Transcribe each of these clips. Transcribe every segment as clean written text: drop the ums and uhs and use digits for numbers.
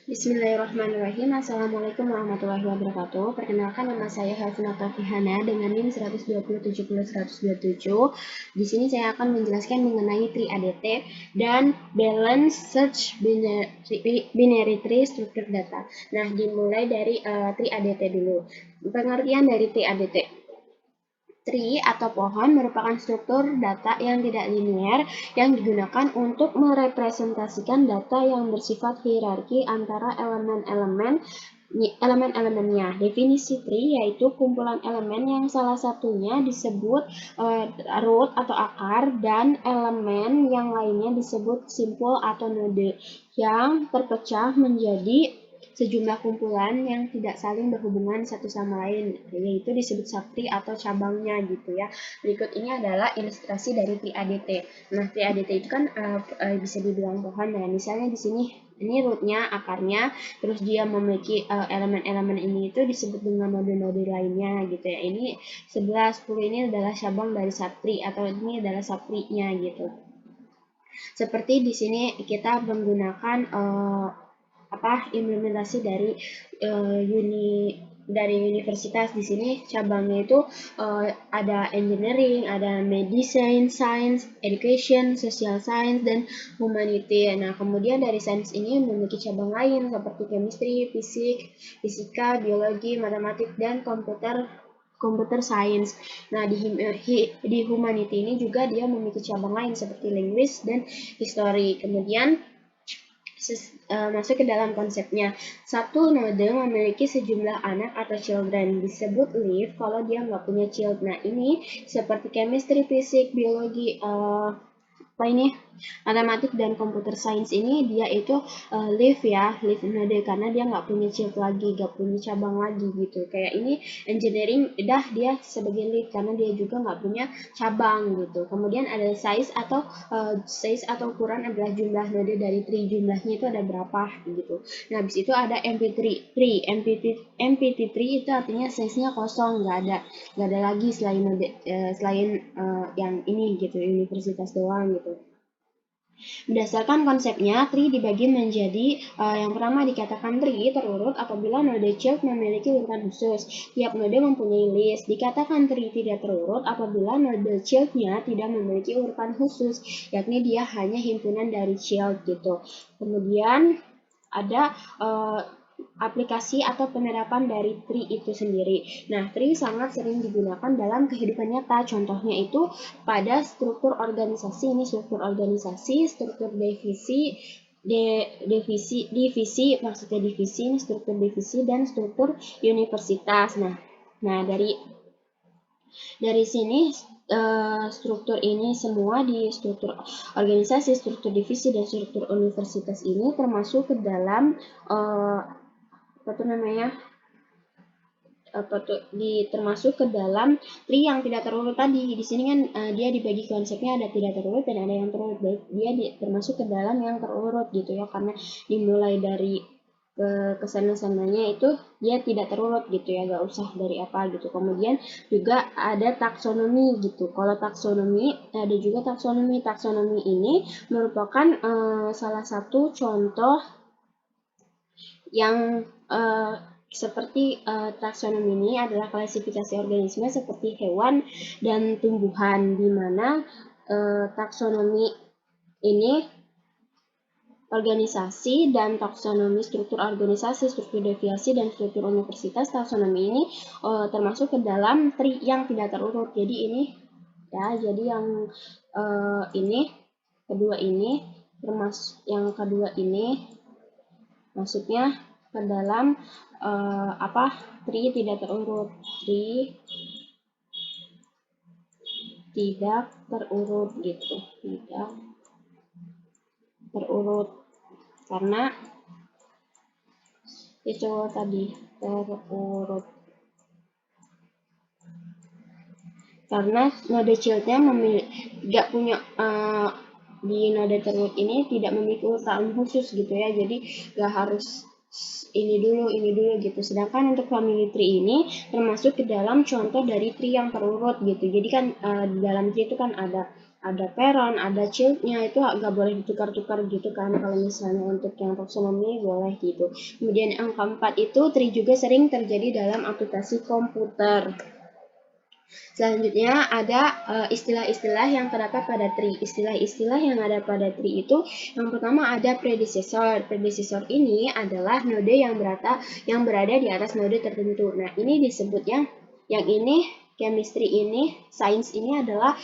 Bismillahirrahmanirrahim. Assalamualaikum warahmatullahi wabarakatuh. Perkenalkan, nama saya Helvina Taufiana dengan NIM 12070-127. Di sini saya akan menjelaskan mengenai Tree ADT dan Balance Search Binary Tree Structure Data. Nah, dimulai dari Tree ADT dulu. Pengertian dari Tree ADT. Tree atau pohon merupakan struktur data yang tidak linear yang digunakan untuk merepresentasikan data yang bersifat hierarki antara elemen-elemennya. Definisi tree yaitu kumpulan elemen yang salah satunya disebut root atau akar dan elemen yang lainnya disebut simpul atau node yang terpecah menjadi sejumlah kumpulan yang tidak saling berhubungan satu sama lain, yaitu disebut subtree atau cabangnya gitu ya. Berikut ini adalah ilustrasi dari tree ADT. Nah, tree ADT itu kan bisa dibilang pohon ya. Misalnya di sini ini rootnya, akarnya, terus dia memiliki elemen-elemen ini itu disebut dengan node-node lainnya gitu ya. Ini 11, 10 ini adalah cabang dari subtree atau ini adalah subtree-nya gitu. Seperti di sini kita menggunakan implementasi dari universitas. Di sini cabangnya itu ada engineering, ada medicine, science, education, social science, dan humanity. Nah, kemudian dari sains ini memiliki cabang lain seperti chemistry, fisika, biologi, matematik, dan computer science. Nah, di humanity ini juga dia memiliki cabang lain seperti linguist dan history. Kemudian masuk ke dalam konsepnya. Satu node memiliki sejumlah anak atau children, disebut leaf kalau dia nggak punya child. Nah, ini seperti chemistry, fisik, biologi, matematik dan computer science ini dia itu leaf node karena dia nggak punya child lagi, nggak punya cabang lagi gitu. Kayak ini engineering dia sebagai leaf karena dia juga nggak punya cabang gitu. Kemudian ada size atau ukuran adalah jumlah node dari tree, jumlahnya itu ada berapa gitu. Nah, habis itu ada empty tree itu artinya size-nya kosong, nggak ada lagi selain yang ini gitu, universitas doang gitu. Berdasarkan konsepnya, tree dibagi menjadi yang pertama dikatakan tree terurut apabila node child memiliki urutan khusus. Tiap node mempunyai list. Dikatakan tree tidak terurut apabila node child-nya tidak memiliki urutan khusus, yakni dia hanya himpunan dari child gitu. Kemudian ada aplikasi atau penerapan dari tree itu sendiri. Nah, tree sangat sering digunakan dalam kehidupan nyata. Contohnya itu pada struktur organisasi, struktur divisi, struktur divisi dan struktur universitas. Nah dari sini struktur ini semua di struktur organisasi, struktur divisi dan struktur universitas ini termasuk ke dalam termasuk ke dalam tree yang tidak terurut tadi. Di sini kan dia dibagi konsepnya ada tidak terurut dan ada yang terurut. Baik, dia termasuk ke dalam yang terurut gitu ya, karena dimulai dari kesana-sananya itu dia tidak terurut gitu ya, gak usah dari apa gitu. Kemudian juga ada taksonomi gitu. Kalau taksonomi ada juga taksonomi ini merupakan salah satu contoh yang seperti taksonomi ini adalah klasifikasi organisme seperti hewan dan tumbuhan, di mana taksonomi ini organisasi dan taksonomi struktur organisasi, struktur deviasi, dan struktur universitas. Taksonomi ini termasuk ke dalam tree yang tidak terurut. Jadi ini ya, jadi yang kedua ini termasuk yang kedua ini masuknya ke dalam tree tidak terurut. Tree tidak terurut gitu, tidak terurut karena itu tadi terurut karena node childnya nggak punya di node terurut ini tidak memiliki urutan khusus gitu ya, jadi nggak harus ini dulu gitu. Sedangkan untuk family tree ini termasuk ke dalam contoh dari tree yang terurut gitu. Jadi kan di dalam tree itu kan ada ada parent, ada child-nya, itu nggak boleh ditukar-tukar gitu kan. Kalau misalnya untuk yang taksonomi boleh gitu. Kemudian yang keempat itu tree juga sering terjadi dalam aplikasi komputer. Selanjutnya ada istilah-istilah yang terdapat pada tree. Istilah-istilah yang ada pada tree itu yang pertama ada predecessor. Predecessor ini adalah node yang berada di atas node tertentu. Nah, ini disebutnya yang ini chemistry ini, sains ini adalah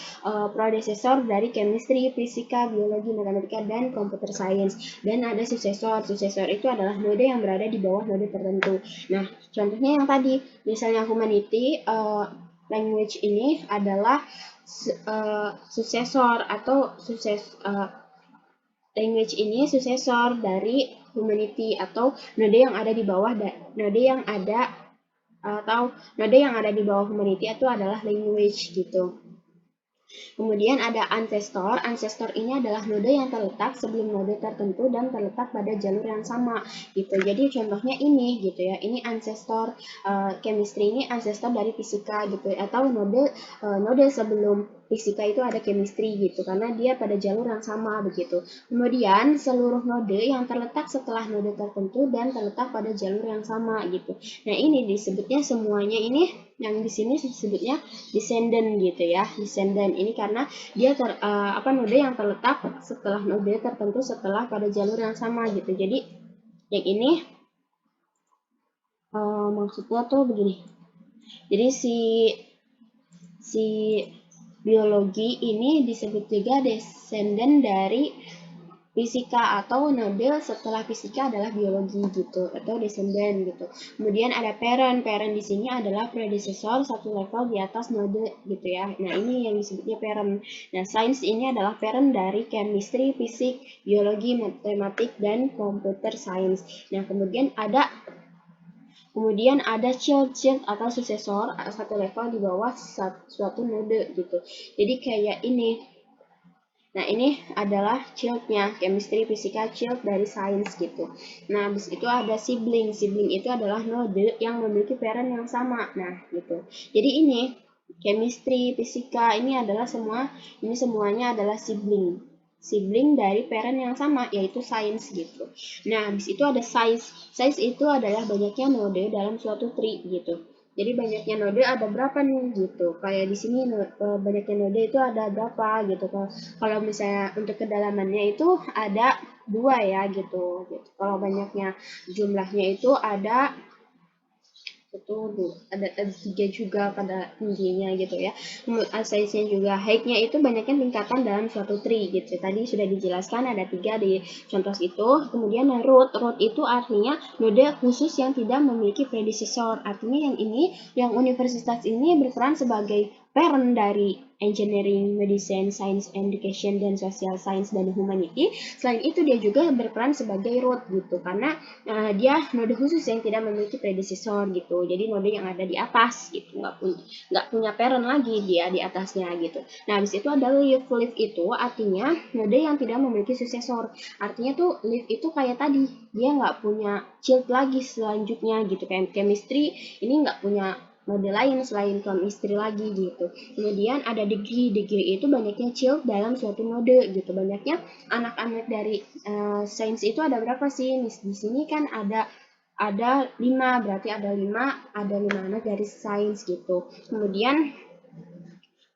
predecessor dari chemistry, fisika, biologi, matematika, dan computer science. Dan ada successor. Successor itu adalah node yang berada di bawah node tertentu. Nah, contohnya yang tadi, misalnya humanity, language ini adalah successor atau language ini successor dari humanity atau node yang ada di bawah node yang ada atau node yang ada di bawah humanity itu adalah language gitu. Kemudian ada ancestor. Ancestor ini adalah node yang terletak sebelum node tertentu dan terletak pada jalur yang sama gitu. Jadi contohnya ini gitu ya. Ini ancestor chemistry, ini ancestor dari fisika gitu, atau node sebelum fisika itu ada chemistry gitu, karena dia pada jalur yang sama begitu. Kemudian seluruh node yang terletak setelah node tertentu dan terletak pada jalur yang sama gitu. Nah, ini disebutnya semuanya ini yang di sini disebutnya descendant gitu ya. Descendant ini karena dia node yang terletak setelah node tertentu setelah pada jalur yang sama gitu. Jadi yang ini maksudnya tuh begini. Jadi si biologi ini disebut juga descendant dari fisika, atau node setelah fisika adalah biologi gitu, atau descendant gitu. Kemudian ada parent. Parent di sini adalah predecessor satu level di atas node gitu ya. Nah, ini yang disebutnya parent. Nah, sains ini adalah parent dari chemistry, fisik, biologi, matematik, dan computer science. Nah, kemudian ada child atau successor satu level di bawah suatu node gitu. Jadi kayak ini. Nah, ini adalah child-nya, chemistry, fisika, child dari sains gitu. Nah, habis itu ada sibling. Sibling itu adalah node yang memiliki parent yang sama. Nah, gitu. Jadi ini chemistry, fisika ini semuanya adalah sibling. Sibling dari parent yang sama, yaitu sains gitu. Nah, habis itu ada size. Size itu adalah banyaknya node dalam suatu tree gitu. Jadi banyaknya node ada berapa nih gitu. Kayak di sini banyaknya node itu ada berapa gitu. Kalau misalnya untuk kedalamannya itu ada 2 ya gitu. Kalau banyaknya jumlahnya itu ada ada 3 juga pada tingginya gitu ya. Size-nya juga, height-nya itu banyaknya tingkatan dalam suatu tree gitu. Tadi sudah dijelaskan ada 3 di contoh itu. Kemudian root. Root itu artinya node khusus yang tidak memiliki predecessor. Artinya yang universitas ini berperan sebagai parent dari engineering, medicine, science, education, dan social science dan humanity. Selain itu dia juga berperan sebagai root gitu, karena dia node khusus yang tidak memiliki predecessor gitu. Jadi node yang ada di atas gitu, nggak punya parent lagi dia di atasnya gitu. Nah, habis itu ada leaf. Leaf itu artinya node yang tidak memiliki successor. Artinya tuh leaf itu kayak tadi, dia nggak punya child lagi selanjutnya gitu. Kayak chemistry ini nggak punya node lain selain chemistry lagi gitu. Kemudian ada degree. Degree itu banyaknya child dalam suatu node gitu. Banyaknya anak-anak dari sains itu ada berapa sih? Di sini kan ada 5, berarti ada 5 anak dari sains gitu. Kemudian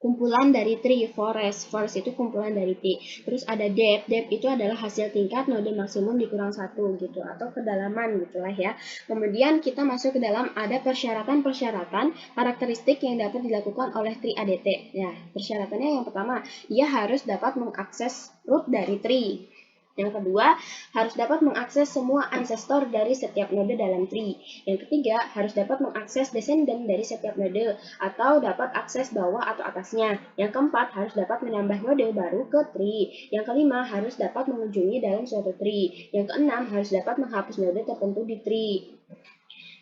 kumpulan dari tree, forest. Forest itu kumpulan dari tree. Terus ada depth. Depth itu adalah hasil tingkat node maksimum dikurang 1 gitu, atau kedalaman gitulah ya. Kemudian kita masuk ke dalam ada persyaratan-persyaratan karakteristik yang dapat dilakukan oleh tree ADT. Nah, persyaratannya yang pertama, ia harus dapat mengakses root dari tree. Yang kedua, harus dapat mengakses semua ancestor dari setiap node dalam tree. Yang ketiga, harus dapat mengakses descendant dari setiap node, atau dapat akses bawah atau atasnya. Yang keempat, harus dapat menambah node baru ke tree. Yang kelima, harus dapat mengunjungi dalam suatu tree. Yang keenam, harus dapat menghapus node tertentu di tree.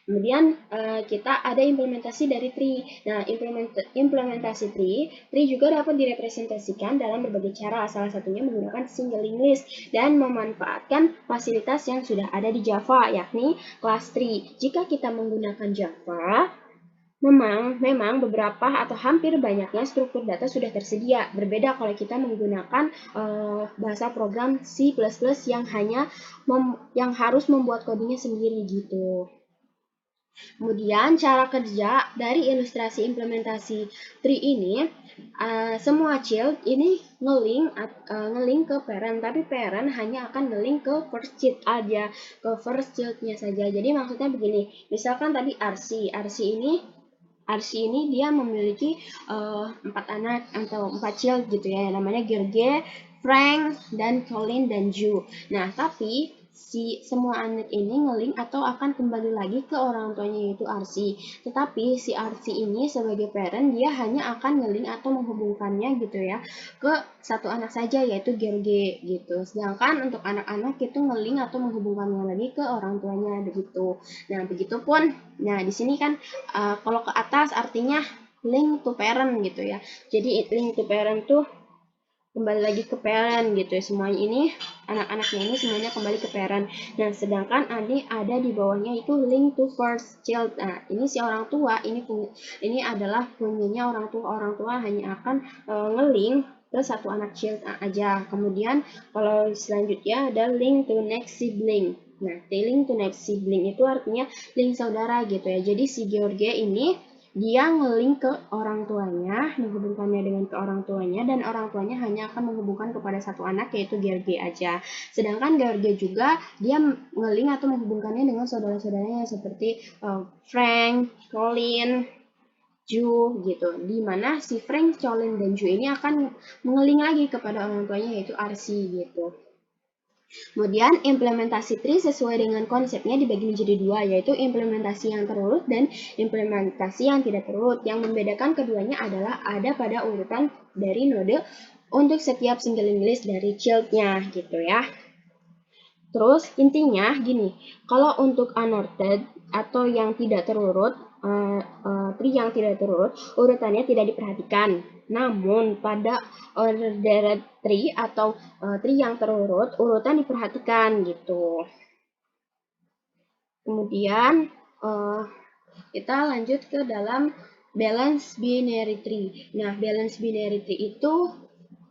Kemudian kita ada implementasi dari tree. Nah, implementasi tree juga dapat direpresentasikan dalam berbagai cara, salah satunya menggunakan singling list dan memanfaatkan fasilitas yang sudah ada di Java, yakni class tree. Jika kita menggunakan Java, Memang beberapa atau hampir banyaknya struktur data sudah tersedia. Berbeda kalau kita menggunakan bahasa program C++ yang harus membuat codingnya sendiri gitu. Kemudian cara kerja dari ilustrasi implementasi tree ini, semua child ini ngelink ke parent, tapi parent hanya akan ngelink ke first child aja, ke first childnya saja. Jadi maksudnya begini, misalkan tadi RC ini dia memiliki 4 anak atau 4 child gitu ya, namanya Gerge, Frank, dan Colin, dan Ju. Nah, tapi semua anak ini ngelink atau akan kembali lagi ke orang tuanya yaitu RC. Tetapi si RC ini sebagai parent dia hanya akan ngelink atau menghubungkannya gitu ya ke satu anak saja yaitu Gerge gitu. Sedangkan untuk anak-anak itu ngelink atau menghubungkannya lagi ke orang tuanya begitu. Nah, begitupun. Nah, di sini kan kalau ke atas artinya link to parent gitu ya. Jadi link to parent tuh kembali lagi ke parent gitu ya. Semuanya ini anak-anaknya ini semuanya kembali ke parent. Nah, sedangkan ada di bawahnya itu link to first child. Nah, ini si orang tua ini adalah punyanya orang tua. Orang tua hanya akan ngelink ke satu anak child aja. Kemudian kalau selanjutnya ada link to next sibling. Nah, link to next sibling itu artinya link saudara gitu ya. Jadi si George ini dia ngelink ke orang tuanya, menghubungkannya dengan ke orang tuanya, dan orang tuanya hanya akan menghubungkan kepada satu anak yaitu George aja. Sedangkan George juga dia ngelink atau menghubungkannya dengan saudara-saudaranya seperti Frank, Colin, Ju gitu. Dimana si Frank, Colin, dan Ju ini akan mengeling lagi kepada orang tuanya yaitu RC gitu. Kemudian implementasi tree sesuai dengan konsepnya dibagi menjadi dua, yaitu implementasi yang terurut dan implementasi yang tidak terurut. Yang membedakan keduanya adalah ada pada urutan dari node untuk setiap singling list dari child-nya gitu ya. Terus intinya gini, kalau untuk unordered atau yang tidak terurut, tree yang tidak terurut, urutannya tidak diperhatikan. Namun pada ordered tree atau tree yang terurut, urutan diperhatikan gitu. Kemudian kita lanjut ke dalam balance binary tree. Nah, balance binary tree itu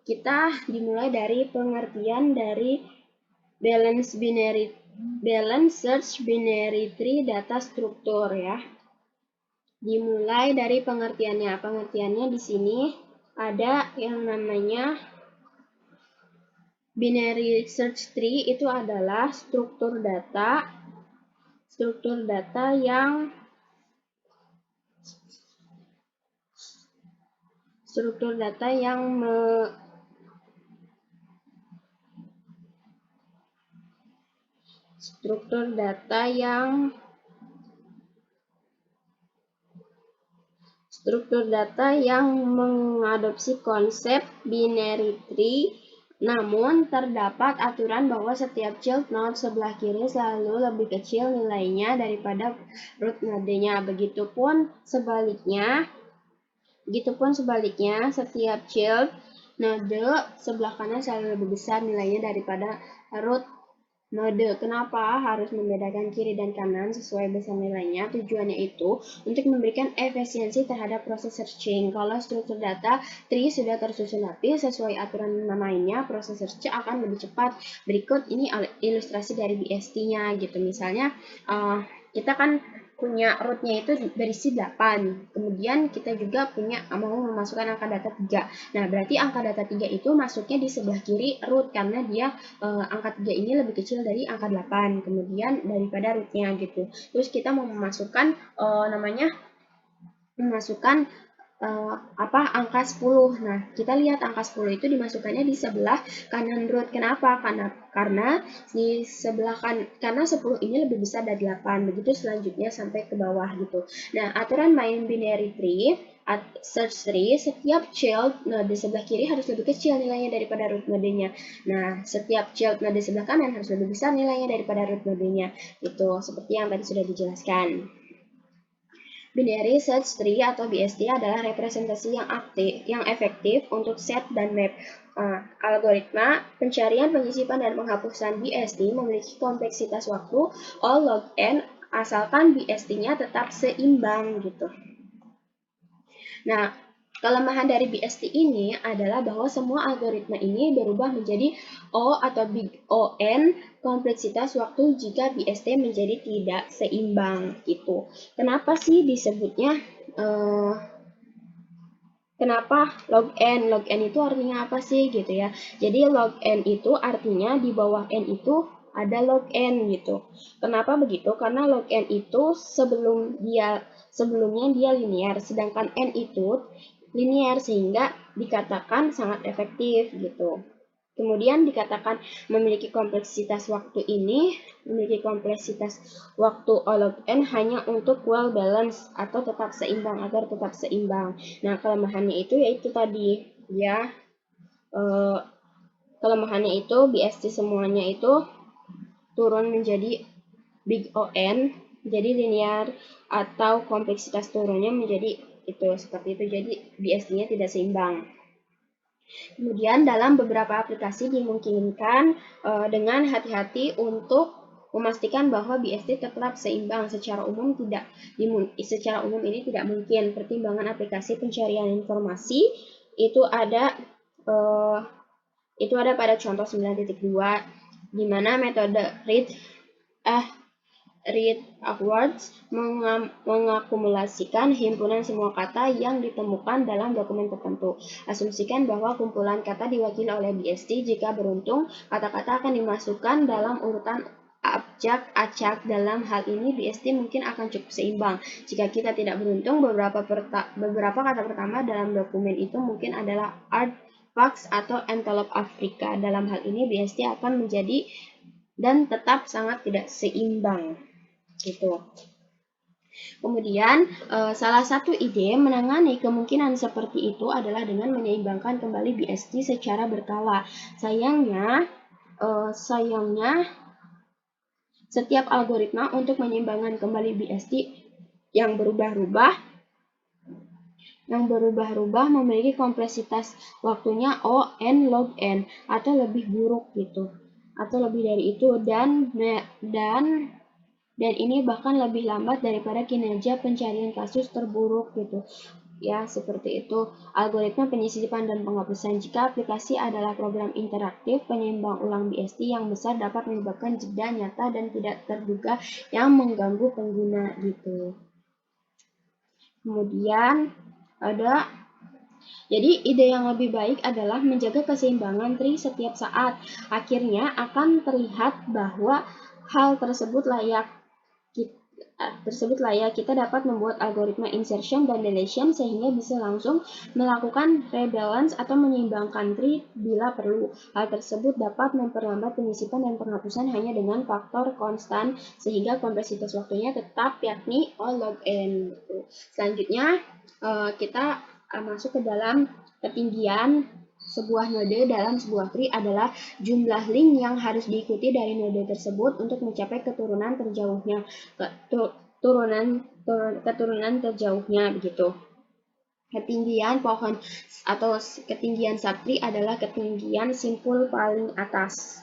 kita dimulai dari pengertian dari balance search binary tree data struktur ya. Dimulai dari pengertiannya. Pengertiannya di sini ada yang namanya binary search tree, itu adalah struktur data yang mengadopsi konsep binary tree, namun terdapat aturan bahwa setiap child node sebelah kiri selalu lebih kecil nilainya daripada root node-nya. Begitupun sebaliknya, setiap child node sebelah kanan selalu lebih besar nilainya daripada root node. Kenapa harus membedakan kiri dan kanan sesuai besar nilainya? Tujuannya itu untuk memberikan efisiensi terhadap proses searching. Kalau struktur data tree sudah tersusun rapi sesuai aturan mainnya, proses search akan lebih cepat. Berikut ini ilustrasi dari BST-nya gitu. Misalnya kita kan punya rootnya itu berisi 8. Kemudian kita juga mau memasukkan angka data 3. Nah, berarti angka data 3 itu masuknya di sebelah kiri root karena dia angka 3 ini lebih kecil dari angka 8. Kemudian daripada rootnya gitu. Terus kita mau memasukkan angka 10. Nah, kita lihat angka 10 itu dimasukkannya di sebelah kanan root. Kenapa? Karena di sebelah karena 10 ini lebih besar dari 8. Begitu selanjutnya sampai ke bawah gitu. Nah, aturan main binary tree search tree, setiap child node sebelah kiri harus lebih kecil nilainya daripada root node-nya. Nah, setiap child node sebelah kanan harus lebih besar nilainya daripada root node-nya. Itu seperti yang tadi sudah dijelaskan. Binary search tree atau BST adalah representasi yang efektif untuk set dan map. Algoritma pencarian, penyisipan, dan penghapusan BST memiliki kompleksitas waktu O log n asalkan BST-nya tetap seimbang gitu. Nah, kelemahan dari BST ini adalah bahwa semua algoritma ini berubah menjadi O atau big ON kompleksitas waktu jika BST menjadi tidak seimbang gitu. Kenapa sih disebutnya kenapa log n? Log n itu artinya apa sih gitu ya. Jadi log n itu artinya di bawah n itu ada log n gitu. Kenapa begitu? Karena log n itu sebelumnya dia linear, sedangkan n itu linear sehingga dikatakan sangat efektif gitu. Kemudian dikatakan memiliki kompleksitas waktu ini, memiliki kompleksitas waktu O log n hanya untuk well balance atau tetap seimbang, agar tetap seimbang. Nah, kelemahannya itu yaitu tadi ya, kelemahannya itu BST semuanya itu turun menjadi big ON, jadi linear, atau kompleksitas turunnya menjadi itu seperti itu, jadi BST-nya tidak seimbang. Kemudian dalam beberapa aplikasi dimungkinkan dengan hati-hati untuk memastikan bahwa BST tetap seimbang. Secara umum ini tidak mungkin. Pertimbangan aplikasi pencarian informasi itu ada pada contoh 9.2 di mana metode read upwards mengakumulasikan himpunan semua kata yang ditemukan dalam dokumen tertentu. Asumsikan bahwa kumpulan kata diwakili oleh BST. Jika beruntung, kata-kata akan dimasukkan dalam urutan abjad acak. Dalam hal ini BST mungkin akan cukup seimbang. Jika kita tidak beruntung, beberapa kata pertama dalam dokumen itu mungkin adalah art, Pax atau Antelope Afrika. Dalam hal ini BST akan menjadi dan tetap sangat tidak seimbang gitu. Kemudian salah satu ide menangani kemungkinan seperti itu adalah dengan menyeimbangkan kembali BST secara berkala. Sayangnya setiap algoritma untuk menyeimbangkan kembali BST yang berubah-ubah memiliki kompleksitas waktunya O n log n atau lebih buruk gitu, atau lebih dari itu, dan ini bahkan lebih lambat daripada kinerja pencarian kasus terburuk gitu ya, seperti itu. Algoritma penyisipan dan penghapusan. Jika aplikasi adalah program interaktif, penyeimbang ulang BST yang besar dapat menyebabkan jeda nyata dan tidak terduga yang mengganggu pengguna gitu. Kemudian jadi ide yang lebih baik adalah menjaga keseimbangan tree setiap saat. Akhirnya akan terlihat bahwa hal tersebut layak kita dapat membuat algoritma insertion dan deletion sehingga bisa langsung melakukan rebalance atau menyeimbangkan tree bila perlu. Hal tersebut dapat memperlambat penyisipan dan penghapusan hanya dengan faktor konstan sehingga kompleksitas waktunya tetap, yakni O log n. Selanjutnya kita masuk ke dalam ketinggian sebuah node dalam sebuah tree adalah jumlah link yang harus diikuti dari node tersebut untuk mencapai keturunan terjauhnya begitu. Ketinggian pohon atau ketinggian subtree adalah ketinggian simpul paling atas.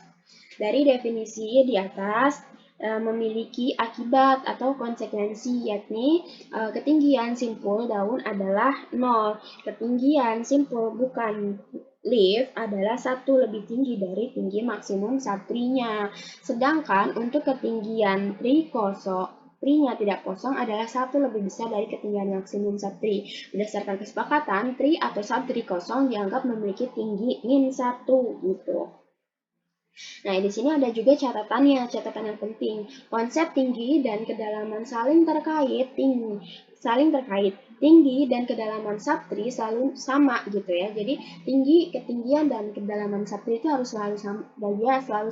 Dari definisi di atas memiliki akibat atau konsekuensi, yakni ketinggian simpul daun adalah 0. Ketinggian simpul bukan leaf adalah 1 lebih tinggi dari tinggi maksimum subtree-nya. Sedangkan untuk ketinggian tree-nya tidak kosong adalah 1 lebih besar dari ketinggian maksimum subtree. Berdasarkan kesepakatan, tree atau subtree kosong dianggap memiliki tinggi min 1 gitu. Nah, di sini ada juga catatan yang penting. Konsep tinggi dan kedalaman saling terkait. Tinggi dan kedalaman subtree selalu sama gitu ya. Jadi ketinggian dan kedalaman subtree itu harus selalu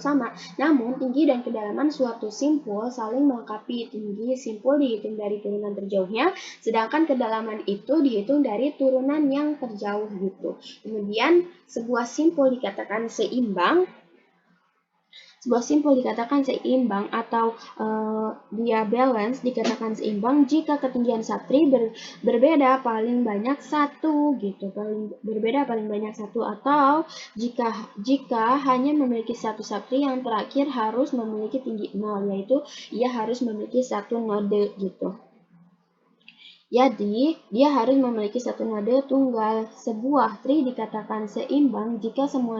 sama. Namun tinggi dan kedalaman suatu simpul saling melengkapi. Tinggi simpul dihitung dari turunan terjauhnya, sedangkan kedalaman itu dihitung dari turunan yang terjauh gitu. Kemudian sebuah simpul dikatakan seimbang atau dia balance dikatakan seimbang jika ketinggian subtree berbeda paling banyak 1 gitu. Atau jika hanya memiliki satu subtree yang terakhir harus memiliki tinggi 0, yaitu ia harus memiliki satu node gitu. Jadi, dia harus memiliki satu node tunggal. Sebuah tree dikatakan seimbang jika semua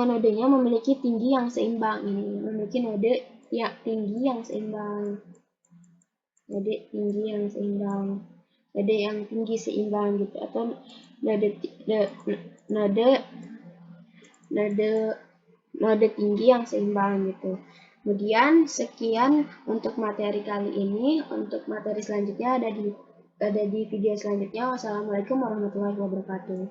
nodenya memiliki tinggi yang seimbang. Ini memiliki node tinggi yang seimbang. Node yang tinggi seimbang gitu, atau node tinggi yang seimbang gitu. Kemudian sekian untuk materi kali ini. Untuk materi selanjutnya ada di video selanjutnya. Wassalamualaikum warahmatullahi wabarakatuh.